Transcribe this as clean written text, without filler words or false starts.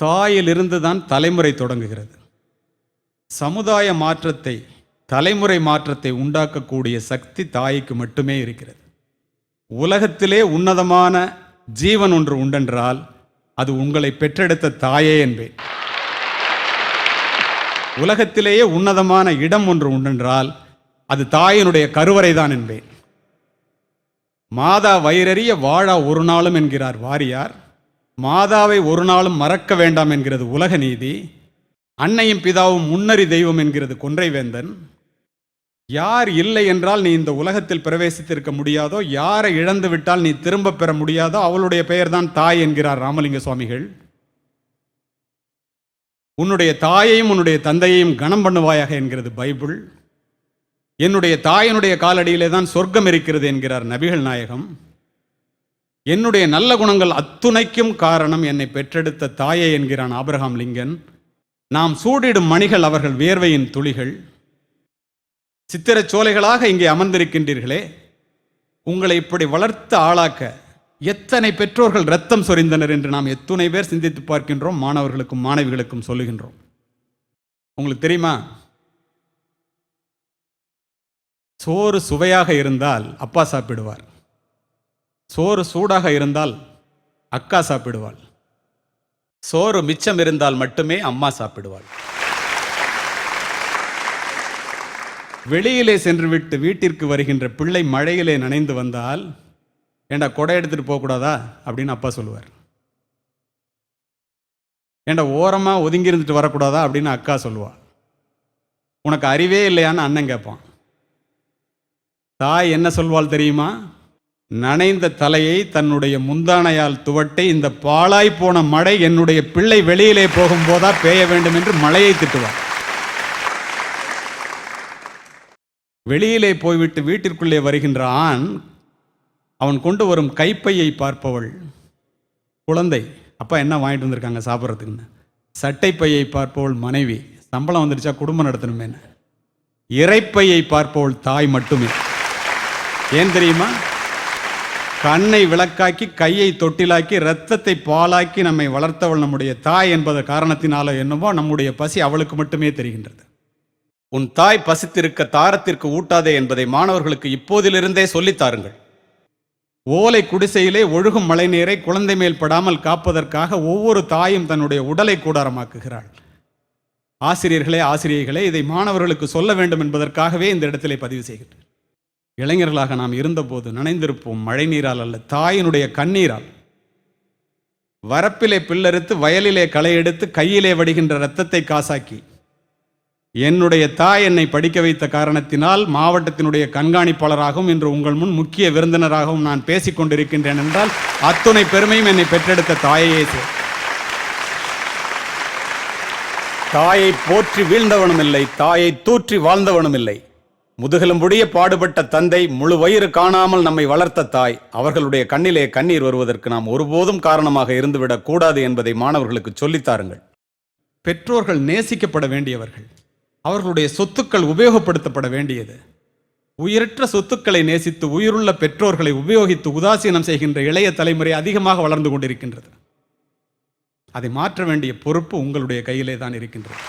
தாயிலிருந்து தான் தலைமுறை தொடங்குகிறது. சமுதாய மாற்றத்தை, தலைமுறை மாற்றத்தை உண்டாக்கக்கூடிய சக்தி தாய்க்கு மட்டுமே இருக்கிறது. உலகத்திலே உன்னதமான ஜீவன் ஒன்று உண்டென்றால் அது உங்களை பெற்றெடுத்த தாயே என்பேன். உலகத்திலேயே உன்னதமான இடம் ஒன்று உண்டென்றால் அது தாயினுடைய கருவறை தான் என்பேன். மாதா வயிறறிய வாழா ஒரு நாளும் என்கிறார் வாரியார். மாதாவை ஒரு நாளும் மறக்க வேண்டாம் என்கிறது உலக நீதி. அன்னையும் பிதாவும் முன்னறி தெய்வம் என்கிறது கொன்றைவேந்தன். யார் இல்லை என்றால் நீ இந்த உலகத்தில் பிரவேசித்திருக்க முடியாதோ, யாரை இழந்து விட்டால் நீ திரும்ப பெற முடியாதோ அவளுடைய பெயர்தான் தாய் என்கிறார் ராமலிங்க சுவாமிகள். உன்னுடைய தாயையும் உன்னுடைய தந்தையையும் கனம் பண்ணுவாயாக என்கிறது பைபிள். என்னுடைய தாயினுடைய காலடியிலே தான் சொர்க்கம் இருக்கிறது என்கிறார் நபிகள் நாயகம். என்னுடைய நல்ல குணங்கள் அத்துணைக்கும் காரணம் என்னை பெற்றெடுத்த தாயை என்கிறான் ஆபிரகாம் லிங்கன். நாம் சூடிடும் மணிகள் அவர்கள் வியர்வையின் துளிகள். சித்திரச் சோலைகளாக இங்கே அமர்ந்திருக்கின்றீர்களே, உங்களை இப்படி வளர்த்து ஆளாக்க எத்தனை பெற்றோர்கள் இரத்தம் சொரிந்தனர் என்று நாம் எத்தனை பேர் சிந்தித்து பார்க்கின்றோம், மாணவர்களுக்கும் மாணவிகளுக்கும் சொல்லுகின்றோம். உங்களுக்கு தெரியுமா, சோறு சுவையாக இருந்தால் அப்பா சாப்பிடுவார், சோறு சூடாக இருந்தால் அக்கா சாப்பிடுவாள், சோறு மிச்சம் இருந்தால் மட்டுமே அம்மா சாப்பிடுவாள். வெளியிலே சென்றுவிட்டு வீட்டிற்கு வருகின்ற பிள்ளை மழையிலே நனைந்து வந்தால், ஏண்டா கொடை எடுத்துட்டு போகக்கூடாதா அப்படின்னு அப்பா சொல்லுவார். ஏண்டா ஓரமா ஒதுங்கி இருந்துட்டு வரக்கூடாதா அப்படின்னு அக்கா சொல்லுவா. உனக்கு அறிவே இல்லையான்னு அண்ணன் கேட்பான். தாய் என்ன சொல்வாள் தெரியுமா? நனைந்த தலையை தன்னுடைய முந்தானையால் துவட்டை, இந்த பாழாய் போன மழை என்னுடைய பிள்ளை வெளியிலே போகும்போதா பெய்ய வேண்டும் என்று மழையை திட்டுவார். வெளியிலே போய்விட்டு வீட்டிற்குள்ளே வருகின்ற ஆண், அவன் கொண்டு வரும் கைப்பையை பார்ப்பவள் குழந்தை, அப்பா என்ன வாங்கிட்டு வந்திருக்காங்க சாப்பிட்றதுக்குன்னு. சட்டைப்பையை பார்ப்பவள் மனைவி, சம்பளம் வந்துடுச்சா குடும்பம் நடத்தணுமே. இறைப்பையை பார்ப்பவள் தாய் மட்டுமே. ஏன் தெரியுமா? கண்ணை விளக்காக்கி, கையை தொட்டிலாக்கி, இரத்தத்தை பாலாக்கி நம்மை வளர்த்தவள் நம்முடைய தாய் என்பத காரணத்தினால என்னவோ நம்முடைய பசி அவளுக்கு மட்டுமே தெரிகின்றது. உன் தாய் பசித்திருக்க தாரத்திற்கு ஊட்டாதே என்பதை மாணவர்களுக்கு இப்போதிலிருந்தே சொல்லித்தாருங்கள். ஓலை குடிசையிலே ஒழுகும் மழை நீரை குழந்தை மேல் படாமல் காப்பதற்காக ஒவ்வொரு தாயும் தன்னுடைய உடலை கூடாரமாக்குகிறாள். ஆசிரியர்களே, ஆசிரியர்களே, இதை மாணவர்களுக்கு சொல்ல வேண்டும் என்பதற்காகவே இந்த இடத்திலே பதிவு செய்கிறேன். இளைஞர்களாக நாம் இருந்தபோது நனைந்திருப்போம் மழை நீரால் அல்ல, தாயினுடைய கண்ணீரால். வரப்பிலே பில்லறுத்து, வயலிலே களை எடுத்து, கையிலே வடிகின்ற இரத்தத்தை காசாக்கி, என்னுடைய தாய் என்னை படிக்க வைத்த காரணத்தினால் மாவட்டத்தினுடைய கண்காணிப்பாளராகவும் இன்று உங்கள் முன் முக்கிய விருந்தினராகவும் நான் பேசிக் கொண்டிருக்கின்றேன் என்றால் அத்துணை பெருமையும் என்னை பெற்றெடுத்த தாயையே. தாயை போற்றி வீழ்ந்தவனும் இல்லை, தாயை தூற்றி வாழ்ந்தவனும் இல்லை. முதுகெலும்புடைய பாடுபட்ட தந்தை, முழு வயிறு காணாமல் நம்மை வளர்த்த தாய், அவர்களுடைய கண்ணிலே கண்ணீர் வருவதற்கு நாம் ஒருபோதும் காரணமாக இருந்துவிடக் கூடாது என்பதை மாணவர்களுக்கு சொல்லித்தாருங்கள். பெற்றோர்கள் நேசிக்கப்பட வேண்டியவர்கள், அவர்களுடைய சொத்துக்கள் உபயோகப்படுத்தப்பட வேண்டியது. உயிரற்ற சொத்துக்களை நேசித்து உயிருள்ள பெற்றோர்களை உபயோகித்து உதாசீனம் செய்கின்ற இளைய தலைமுறை அதிகமாக வளர்ந்து கொண்டிருக்கின்றது. அதை மாற்ற வேண்டிய பொறுப்பு உங்களுடைய கையிலே தான் இருக்கின்றது.